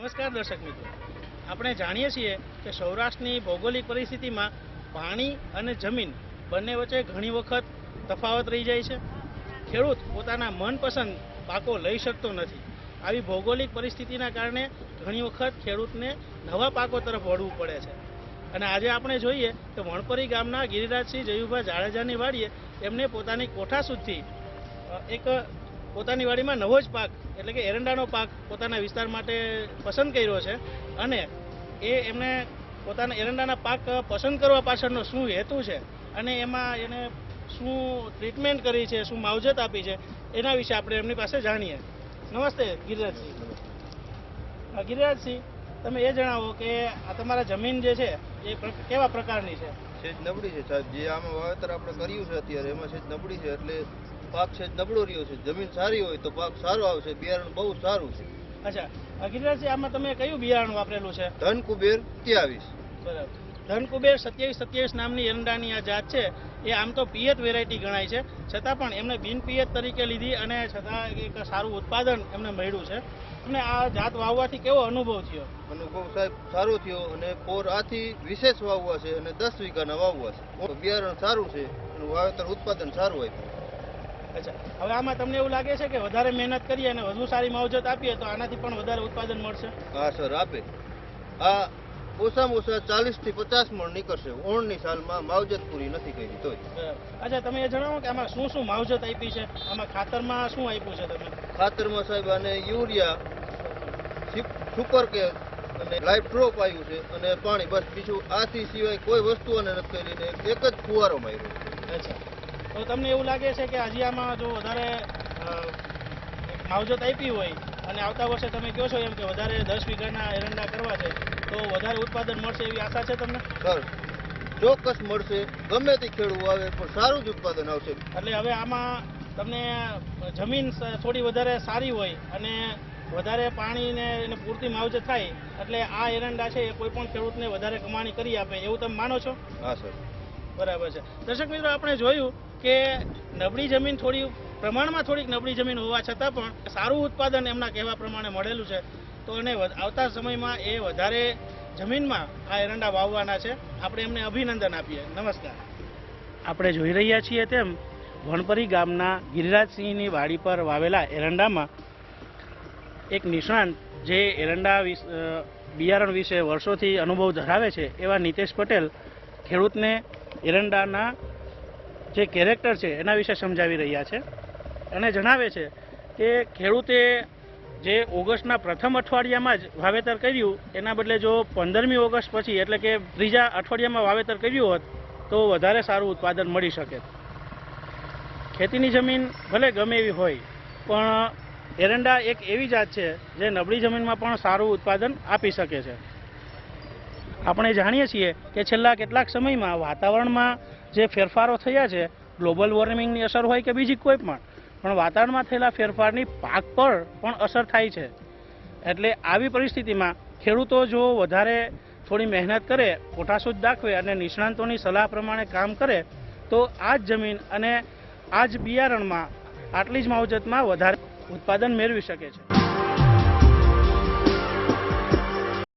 નમસ્કાર દર્શક મિત્રો, આપણે જાણીએ છીએ કે સૌરાષ્ટ્રની ભૌગોલિક પરિસ્થિતિમાં પાણી અને જમીન બંને વચ્ચે ઘણી વખત તફાવત રહી જાય છે. ખેડૂત પોતાના મનપસંદ પાકો લઈ શકતો નથી. આવી ભૌગોલિક પરિસ્થિતિના કારણે ઘણી વખત ખેડૂતને નવા પાકો તરફ વળવું પડે છે. અને આજે આપણે જોઈએ કે વણપરી ગામના ગિરિરાજસિંહ જયુભા જાડેજાની વાડીએ એમને પોતાની કોઠા સુધી એક પોતાની વાડીમાં નવો જ પાક એટલે કે એરંડાનો પાક પોતાના વિસ્તાર માટે પસંદ કર્યો છે. અને એમને પોતાના એરંડાના પાક પસંદ કરવા પાછળનો શું હેતુ છે અને એમાં એને શું ટ્રીટમેન્ટ કરી છે, શું માવજત આપી છે, એના વિશે આપણે એમની પાસે જાણીએ. નમસ્તે ગિરિરાજસિંહ. ગિરિરાજસિંહ, તમે એ જણાવો કે આ તમારા જમીન જે છે એ કેવા પ્રકારની છે? સેજ નબળી છે સાહેબ. જે આમાં વાવેતર આપણે કર્યું છે અત્યારે એમાં સેજ નબળી છે, એટલે પાક સેજ નબળો રહ્યો છે. જમીન સારી હોય તો પાક સારો આવશે. બિયારણ બહુ સારું છે. અચ્છા ગિરિરાજસિંહ, આમાં તમે કયું બિયારણ વાપરેલું છે? ધનકુબેર 23. બરાબર. ધનકુબેર 2727 નામની એરંડાની આ જાત છે એ આમ તો પિયત વેરાયટી ગણાય છે, છતાં પણ એમને બિન પિયત તરીકે લીધી અને છતાં એક સારું ઉત્પાદન એમને મળ્યું છે. અને આ જાત વાવવાથી કેવો અનુભવ થયો? અનુભવ સાહેબ સારો થયો, અને પોર આથી વિશેષ વાવવા છે અને 10 વીઘાના વાવવા છે. બિયારણ સારું છે, એનું વાવેતર ઉત્પાદન સારું આપ્યું. અચ્છા, હવે આમાં તમને એવું લાગે છે કે વધારે મહેનત કરીએ અને વધુ સારી માવજત આપીએ તો આનાથી પણ વધારે ઉત્પાદન મળશે? હા સર, આપે. આ ઓછામાં ઓછા 40 થી 50 મણ નીકળશે. ઓણની સાલમાં માવજત પૂરી નથી કરી તોય. અચ્છા, તમે એ જણાવો કે આમાં શું શું માવજત આપી છે? આમાં ખાતરમાં શું આપ્યું છે તમે? ખાતરમાં સાહેબ આને યુરિયા, સુપર કેર અને લાઈફ ડ્રોપ આવ્યું છે, અને પાણી, બસ. બીજું આથી સિવાય કોઈ વસ્તુ અને નથી કરીને એક જ ફુવારો માર્યો. અચ્છા, તો તમને એવું લાગે છે કે હજી આમાં જો વધારે માવજત આપી હોય અને આવતા વર્ષે તમે કહો છો એમ કે વધારે 10 વીઘાના એરંડા કરવા છે તો વધારે ઉત્પાદન મળશે એવી આશા છે તમને? સર, ચોક્કસ મળશે. ગમે તે ખેડૂત આવે પણ સારું જ ઉત્પાદન આવશે. એટલે હવે આમાં તમને જમીન થોડી વધારે સારી હોય અને વધારે પાણીને એને પૂરતી માવજત થાય એટલે આ એરંડા છે એ કોઈ પણ ખેડૂતને વધારે કમાણી કરી આપે એવું તમે માનો છો? હા સર, બરાબર છે. દર્શક મિત્રો, આપણે જોયું કે નબળી જમીન પ્રમાણમાં થોડીક નબળી જમીન હોવા છતાં પણ સારું ઉત્પાદન એમના કહેવા પ્રમાણે મળેલું છે. તો એને આવતા સમયમાં એ વધારે જમીનમાં આ એરંડા વાવવાના છે. આપણે એમને અભિનંદન આપીએ. નમસ્કાર. આપણે જોઈ રહ્યા છીએ તેમ વણપરી ગામના ગિરિરાજસિંહની વાડી પર વાવેલા એરંડામાં એક નિષ્ણાંત જે એરંડા બિયારણ વિશે વર્ષોથી અનુભવ ધરાવે છે એવા નીતેશ પટેલ ખેડૂતને એરંડાના જે કેરેક્ટર છે એના વિશે સમજાવી રહ્યા છે. અને જણાવે છે કે ખેડૂતે જે ઓગસ્ટના પ્રથમ અઠવાડિયામાં જ વાવેતર કર્યું એના બદલે જો 15મી ઓગસ્ટ પછી એટલે કે ત્રીજા અઠવાડિયામાં વાવેતર કર્યું હોત તો વધારે સારું ઉત્પાદન મળી શકે. ખેતીની જમીન ભલે ગમે એવી હોય પણ એરંડા એક એવી જાત છે જે નબળી જમીનમાં પણ સારું ઉત્પાદન આપી શકે છે. આપણે જાણીએ છીએ કે છેલ્લા કેટલાક સમયમાં વાતાવરણમાં જે ફેરફારો થયા છે, ગ્લોબલ વોર્મિંગની અસર હોય કે બીજી કોઈ પણ વાતાવરણમાં થયેલા ફેરફારની પાક પર પણ અસર થાય છે. એટલે આવી પરિસ્થિતિમાં ખેડૂતો જો વધારે થોડી મહેનત કરે, કોઠાસૂઝ દાખવે અને નિષ્ણાંતોની સલાહ પ્રમાણે કામ કરે તો આ જ જમીન અને આ જ બિયારણમાં આટલી જ માવજતમાં વધારે ઉત્પાદન મેળવી શકે છે.